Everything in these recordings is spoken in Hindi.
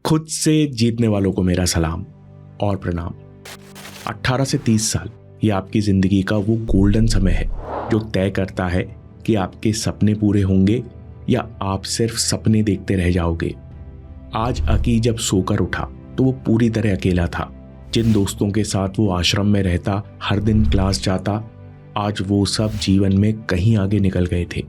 खुद से जीतने वालों को मेरा सलाम और प्रणाम। 18 से 30 साल ये आपकी ज़िंदगी का वो गोल्डन समय है जो तय करता है कि आपके सपने पूरे होंगे या आप सिर्फ सपने देखते रह जाओगे। आज अकी जब सोकर उठा तो वो पूरी तरह अकेला था। जिन दोस्तों के साथ वो आश्रम में रहता, हर दिन क्लास जाता, आज वो सब जीवन में कहीं आगे निकल गए थे।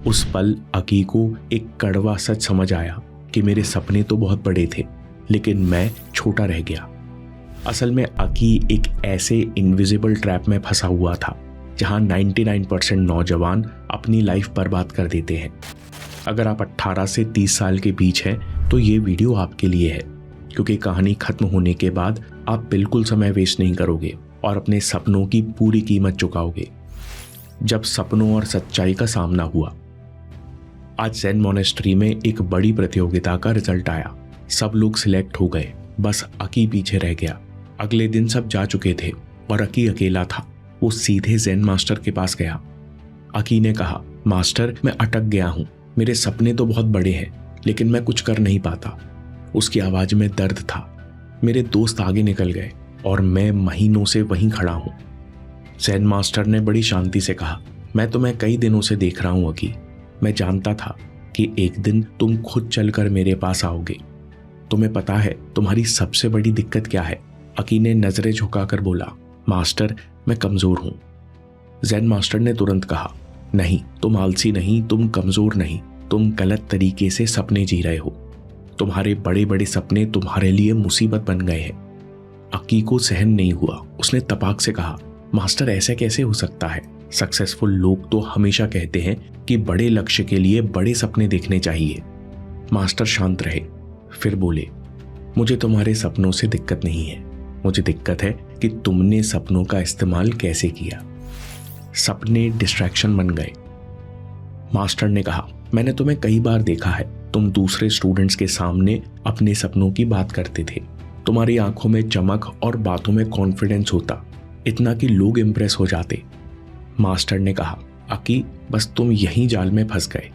उस पल अकी को एक कड़वा सच समझ आया कि मेरे सपने तो बहुत बड़े थे, लेकिन मैं छोटा रह गया। असल में अकी एक ऐसे इनविजिबल ट्रैप में फंसा हुआ था जहां 99% नौजवान अपनी लाइफ बर्बाद कर देते हैं। अगर आप 18 से 30 साल के बीच हैं तो ये वीडियो आपके लिए है, क्योंकि कहानी खत्म होने के बाद आप बिल्कुल समय वेस्ट नहीं करोगे और अपने सपनों की पूरी कीमत चुकाओगे। जब सपनों और सच्चाई का सामना हुआ। आज ज़ेन मोनेस्ट्री में एक बड़ी प्रतियोगिता का रिजल्ट आया। सब लोग सिलेक्ट हो गए, बस अकी पीछे रह गया। अगले दिन सब जा चुके थे और अकी अकेला था। वो सीधे ज़ेन मास्टर के पास गया। अकी ने कहा, मास्टर मैं अटक गया हूँ, मेरे सपने तो बहुत बड़े हैं लेकिन मैं कुछ कर नहीं पाता। उसकी आवाज़ में दर्द था। मेरे दोस्त आगे निकल गए और मैं महीनों से वहीं खड़ा हूँ। ज़ेन मास्टर ने बड़ी शांति से कहा, मैं तुम्हें कई दिनों से देख रहा हूँ अकी। मैं जानता था कि एक दिन तुम खुद चलकर मेरे पास आओगे। तुम्हें पता है तुम्हारी सबसे बड़ी दिक्कत क्या है? अकी ने नजरें झुकाकर बोला, मास्टर मैं कमजोर हूं। ज़ेन मास्टर ने तुरंत कहा, नहीं तुम आलसी नहीं, तुम कमजोर नहीं, तुम गलत तरीके से सपने जी रहे हो। तुम्हारे बड़े बड़े सपने तुम्हारे लिए मुसीबत बन गए हैं। अकी को सहन नहीं हुआ। उसने तपाक से कहा, मास्टर ऐसा कैसे हो सकता है? सक्सेसफुल लोग तो हमेशा कहते हैं कि बड़े लक्ष्य के लिए बड़े सपने देखने चाहिए। मास्टर शांत रहे, फिर बोले, मुझे तुम्हारे सपनों से दिक्कत नहीं है, मुझे दिक्कत है कि तुमने सपनों का इस्तेमाल कैसे किया। सपने डिस्ट्रैक्शन बन गए। मास्टर ने कहा, मैंने तुम्हें कई बार देखा है, तुम दूसरे स्टूडेंट्स के सामने अपने सपनों की बात करते थे। तुम्हारी आंखों में चमक और बातों में कॉन्फिडेंस होता, इतना कि लोग इंप्रेस हो जाते। मास्टर ने कहा, अकी बस तुम यहीं जाल में फंस गए।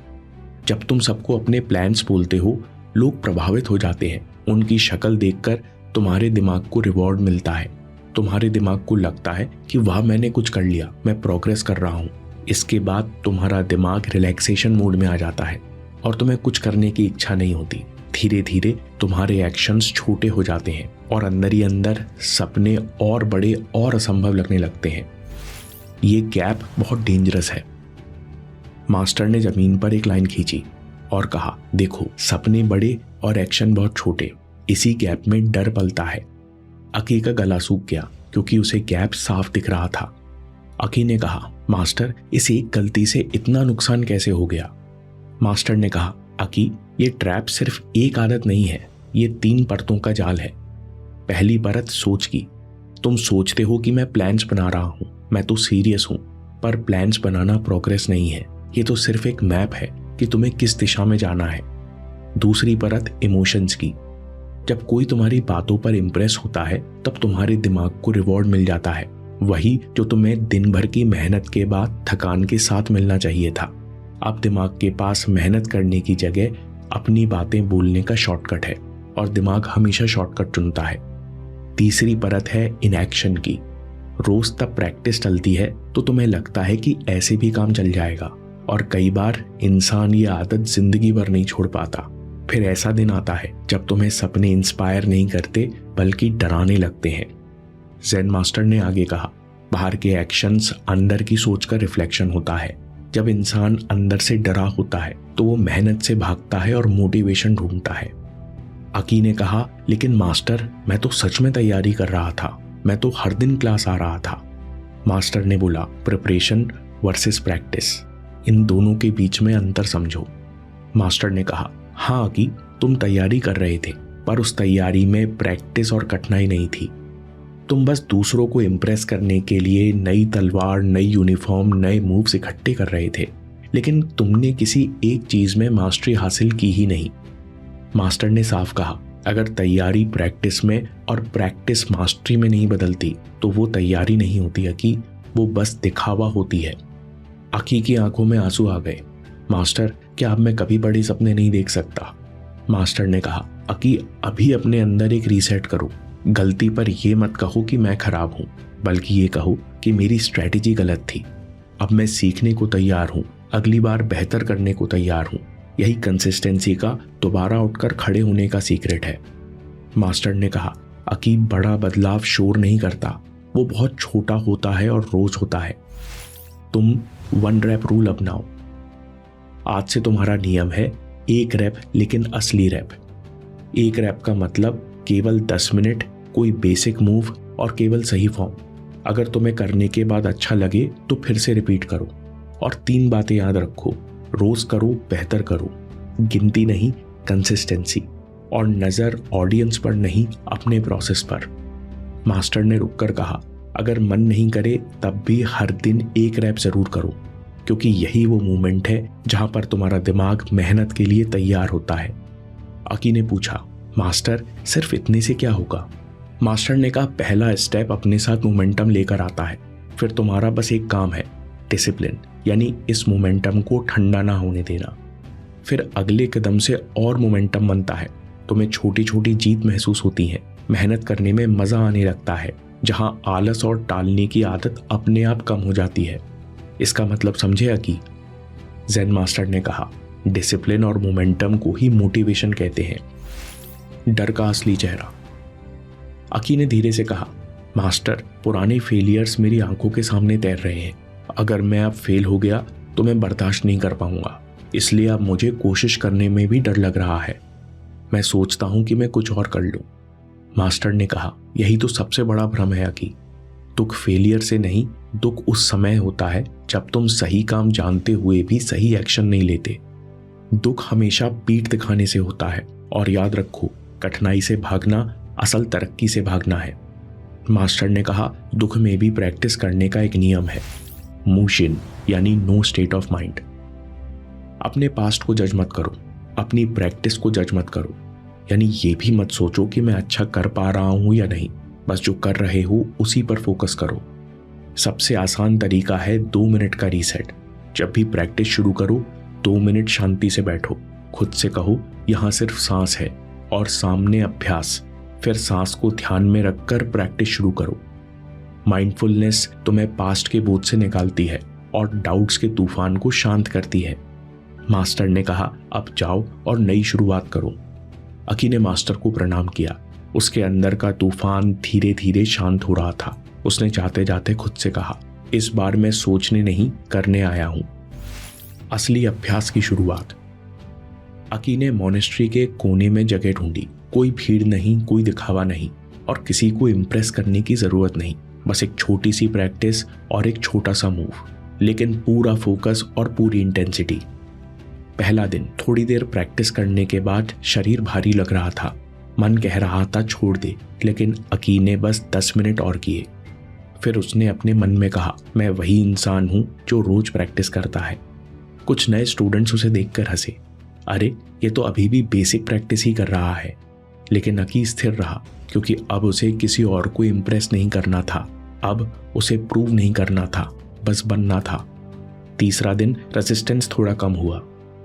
जब तुम सबको अपने प्लान्स बोलते हो, लोग प्रभावित हो जाते हैं। उनकी शक्ल देखकर तुम्हारे दिमाग को रिवॉर्ड मिलता है। तुम्हारे दिमाग को लगता है कि वाह मैंने कुछ कर लिया, मैं प्रोग्रेस कर रहा हूँ। इसके बाद तुम्हारा दिमाग रिलैक्सेशन मोड में आ जाता है और तुम्हें कुछ करने की इच्छा नहीं होती। धीरे धीरे तुम्हारे एक्शंस छोटे हो जाते हैं और अंदर ही अंदर सपने और बड़े और असंभव लगने लगते हैं। ये गैप बहुत डेंजरस है। मास्टर ने जमीन पर एक लाइन खींची और कहा, देखो सपने बड़े और एक्शन बहुत छोटे, इसी गैप में डर पलता है। अकी का गला सूख गया क्योंकि उसे गैप साफ दिख रहा था। अकी ने कहा, मास्टर इस एक गलती से इतना नुकसान कैसे हो गया? मास्टर ने कहा, अकी ये ट्रैप सिर्फ एक आदत नहीं है, ये 3 परतों का जाल है। पहली परत सोच की। तुम सोचते हो कि मैं प्लान्स बना रहा हूं, मैं तो सीरियस हूं, पर प्लान्स बनाना प्रोग्रेस नहीं है, ये तो सिर्फ एक मैप है कि तुम्हें किस दिशा में जाना है। दूसरी परत इमोशंस की। जब कोई तुम्हारी बातों पर इंप्रेस होता है तब तुम्हारे दिमाग को रिवॉर्ड मिल जाता है, वही जो तुम्हें दिन भर की मेहनत के बाद थकान के साथ मिलना चाहिए था। अब दिमाग के पास मेहनत करने की जगह अपनी बातें बोलने का शॉर्टकट है और दिमाग हमेशा शॉर्टकट चुनता है। तीसरी परत है इनएक्शन की। रोज तब प्रैक्टिस चलती है तो तुम्हें लगता है कि ऐसे भी काम चल जाएगा, और कई बार इंसान ये आदत जिंदगी भर नहीं छोड़ पाता। फिर ऐसा दिन आता है जब तुम्हें सपने इंस्पायर नहीं करते बल्कि डराने लगते हैं। ज़ेन मास्टर ने आगे कहा, बाहर के एक्शंस अंदर की सोच का रिफ्लेक्शन होता है। जब इंसान अंदर से डरा होता है तो वो मेहनत से भागता है और मोटिवेशन ढूंढता है। अकी ने कहा, लेकिन मास्टर मैं तो सच में तैयारी कर रहा था, मैं तो हर दिन क्लास आ रहा था। मास्टर ने बोला, प्रिपरेशन वर्सेस प्रैक्टिस, इन दोनों के बीच में अंतर समझो। मास्टर ने कहा, हाँ अकी तुम तैयारी कर रहे थे, पर उस तैयारी में प्रैक्टिस और कठिनाई नहीं थी। तुम बस दूसरों को इम्प्रेस करने के लिए नई तलवार, नई यूनिफॉर्म, नए मूव्स इकट्ठे कर रहे थे, लेकिन तुमने किसी एक चीज में मास्टरी हासिल की ही नहीं। मास्टर ने साफ कहा, अगर तैयारी प्रैक्टिस में और प्रैक्टिस मास्टरी में नहीं बदलती तो वो तैयारी नहीं होती अकी, वो बस दिखावा होती है। अकी की आंखों में आंसू आ गए। मास्टर क्या अब मैं कभी बड़े सपने नहीं देख सकता? मास्टर ने कहा, अकी अभी अपने अंदर एक रीसेट करो। गलती पर यह मत कहो कि मैं खराब हूं, बल्कि ये कहो कि मेरी स्ट्रैटेजी गलत थी। अब मैं सीखने को तैयार हूं, अगली बार बेहतर करने को तैयार हूं। यही कंसिस्टेंसी का दोबारा उठकर खड़े होने का सीक्रेट है। मास्टर ने कहा, अकी बड़ा बदलाव शोर नहीं करता, वो बहुत छोटा होता है और रोज होता है। तुम 1 रैप रूल अपनाओ। आज से तुम्हारा नियम है 1 रैप, लेकिन असली रैप। 1 रैप का मतलब केवल 10 मिनट, कोई बेसिक मूव और केवल सही फॉर्म। अगर तुम्हें करने के बाद अच्छा लगे तो फिर से रिपीट करो। और 3 बातें याद रखो, रोज करो, बेहतर करो। गिनती नहीं, कंसिस्टेंसी। और नजर ऑडियंस पर नहीं, अपने प्रोसेस पर। मास्टर ने रुककर कहा, अगर मन नहीं करे तब भी हर दिन 1 रैप जरूर करो, क्योंकि यही वो मोमेंट है जहां पर तुम्हारा दिमाग मेहनत के लिए तैयार होता है। अकी ने पूछा, मास्टर सिर्फ इतने से क्या होगा? मास्टर ने कहा, पहला स्टेप अपने साथ मोमेंटम लेकर आता है। फिर तुम्हारा बस एक काम है, डिसिप्लिन, यानी इस मोमेंटम को ठंडा ना होने देना। फिर अगले कदम से और मोमेंटम बनता है। तुम्हें छोटी छोटी जीत महसूस होती है, मेहनत करने में मजा आने लगता है, जहां आलस और टालने की आदत अपने आप कम हो जाती है। इसका मतलब समझे अकी? ज़ेन मास्टर ने कहा, डिसिप्लिन और मोमेंटम को ही मोटिवेशन कहते हैं। डर का असली चेहरा। अकी ने धीरे से कहा, मास्टर पुराने फेलियर्स मेरी आंखों के सामने तैर रहे हैं। अगर मैं अब फेल हो गया तो मैं बर्दाश्त नहीं कर पाऊंगा, इसलिए अब मुझे कोशिश करने में भी डर लग रहा है। मैं सोचता हूं कि मैं कुछ और कर लूं। मास्टर ने कहा, यही तो सबसे बड़ा भ्रम है अकी। दुख फेलियर से नहीं, दुख उस समय होता है जब तुम सही काम जानते हुए भी सही एक्शन नहीं लेते। दुख हमेशा पीठ दिखाने से होता है। और याद रखो, कठिनाई से भागना असल तरक्की से भागना है। मास्टर ने कहा, दुख में भी प्रैक्टिस करने का एक नियम है, मूशिन, यानी नो स्टेट ऑफ माइंड। अपने पास्ट को जज मत करो, अपनी प्रैक्टिस को जज मत करो। यानी ये भी मत सोचो कि मैं अच्छा कर पा रहा हूं या नहीं, बस जो कर रहे हो उसी पर फोकस करो। सबसे आसान तरीका है 2 मिनट का रीसेट। जब भी प्रैक्टिस शुरू करो, 2 मिनट शांति से बैठो, खुद से कहो, यहां सिर्फ सांस है, और सामने अभ्यास। फिर सांस को ध्यान में रखकर प्रैक्टिस शुरू करो। माइंडफुलनेस तुम्हें पास्ट के बोझ से निकालती है और डाउट्स के तूफान को शांत करती है। मास्टर ने कहा, अब जाओ और नई शुरुआत करो। अकी ने मास्टर को प्रणाम किया। उसके अंदर का तूफान धीरे धीरे शांत हो रहा था। उसने जाते जाते खुद से कहा, इस बार मैं सोचने नहीं, करने आया हूं। असली अभ्यास की शुरुआत। अकी ने मोनेस्ट्री के कोने में जगह ढूंढी। कोई भीड़ नहीं, कोई दिखावा नहीं, और किसी को इम्प्रेस करने की जरूरत नहीं। बस एक छोटी सी प्रैक्टिस और एक छोटा सा मूव, लेकिन पूरा फोकस और पूरी इंटेंसिटी। पहला दिन थोड़ी देर प्रैक्टिस करने के बाद शरीर भारी लग रहा था, मन कह रहा था छोड़ दे, लेकिन अकी ने बस 10 मिनट और किए। फिर उसने अपने मन में कहा, मैं वही इंसान हूं जो रोज प्रैक्टिस करता है। कुछ नए स्टूडेंट्स उसे देखकर हंसे, अरे ये तो अभी भी बेसिक प्रैक्टिस ही कर रहा है। लेकिन अकी स्थिर रहा, क्योंकि अब उसे किसी और को इम्प्रेस नहीं करना था। अब उसे प्रूव नहीं करना था, बस बनना था। तीसरा दिन रेजिस्टेंस थोड़ा कम हुआ।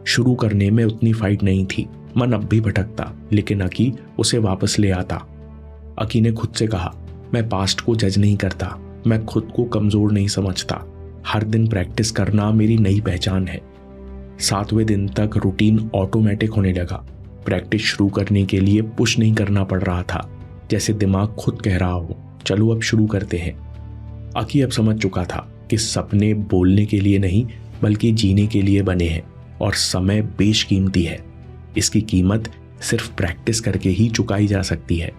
शुरू करने में उतनी फाइट नहीं थी, मन अब भी भटकता, लेकिन अकी उसे वापस ले आता। अकी ने खुद से कहा, मैं पास्ट को जज नहीं करता, मैं खुद को कमजोर नहीं समझता। हर दिन प्रैक्टिस करना मेरी नई पहचान है। 7वें दिन तक रूटीन ऑटोमेटिक होने लगा। प्रैक्टिस शुरू करने के लिए पुश नहीं करना पड़ रहा था, जैसे दिमाग खुद कह रहा हो, चलो अब शुरू करते हैं। अकी अब समझ चुका था कि सपने बोलने के लिए नहीं, बल्कि जीने के लिए बने हैं, और समय बेशकीमती है। इसकी कीमत सिर्फ प्रैक्टिस करके ही चुकाई जा सकती है।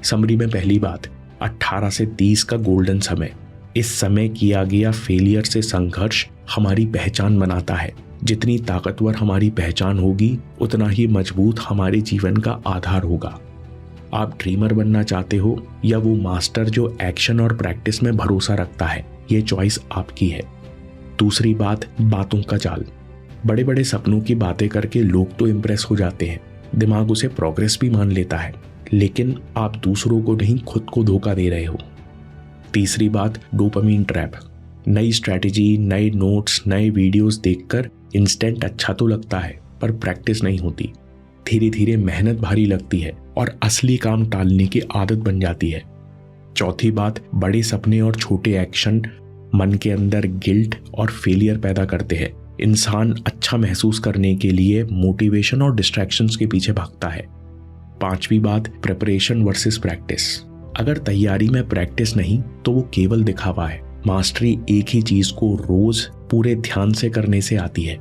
समरी में पहली बात, 18 से 30 का गोल्डन समय। इस समय किया गया फेलियर से संघर्ष हमारी पहचान बनाता है। जितनी ताकतवर हमारी पहचान होगी, उतना ही मजबूत हमारे जीवन का आधार होगा। आप ड्रीमर बनना चाहते हो या वो मास्टर जो एक्शन और प्रैक्टिस में भरोसा रखता है, ये चॉइस आपकी है। दूसरी बात, बातों का जाल। बड़े बड़े सपनों की बातें करके लोग तो इम्प्रेस हो जाते हैं, दिमाग उसे प्रोग्रेस भी मान लेता है, लेकिन आप दूसरों को नहीं, खुद को धोखा दे रहे हो। तीसरी बात, डोपामीन ट्रैप। नई स्ट्रैटेजी, नए नोट्स, नए वीडियोस देखकर इंस्टेंट अच्छा तो लगता है, पर प्रैक्टिस नहीं होती। धीरे धीरे मेहनत भारी लगती है और असली काम टालने की आदत बन जाती है। चौथी बात, बड़े सपने और छोटे एक्शन मन के अंदर गिल्ट और फेलियर पैदा करते हैं। इंसान अच्छा महसूस करने के लिए मोटिवेशन और डिस्ट्रैक्शंस के पीछे भागता है। पांचवी बात, प्रिपरेशन वर्सेस प्रैक्टिस। अगर तैयारी में प्रैक्टिस नहीं तो वो केवल दिखावा है। मास्टरी एक ही चीज को रोज पूरे ध्यान से करने से आती है।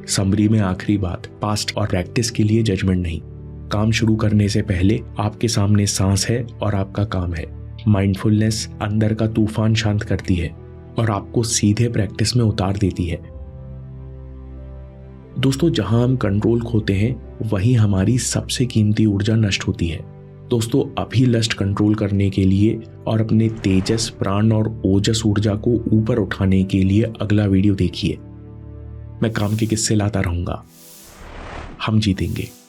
समरी में आखिरी बात, पास्ट और प्रैक्टिस के लिए जजमेंट नहीं। काम शुरू करने से पहले आपके सामने सांस है और आपका काम है। माइंडफुलनेस अंदर का तूफान शांत करती है और आपको सीधे प्रैक्टिस में उतार देती है। दोस्तों, जहां हम कंट्रोल खोते हैं वहीं हमारी सबसे कीमती ऊर्जा नष्ट होती है। दोस्तों, अभी लस्ट कंट्रोल करने के लिए और अपने तेजस, प्राण और ओजस ऊर्जा को ऊपर उठाने के लिए अगला वीडियो देखिए। मैं काम के किस्से लाता रहूंगा। हम जीतेंगे।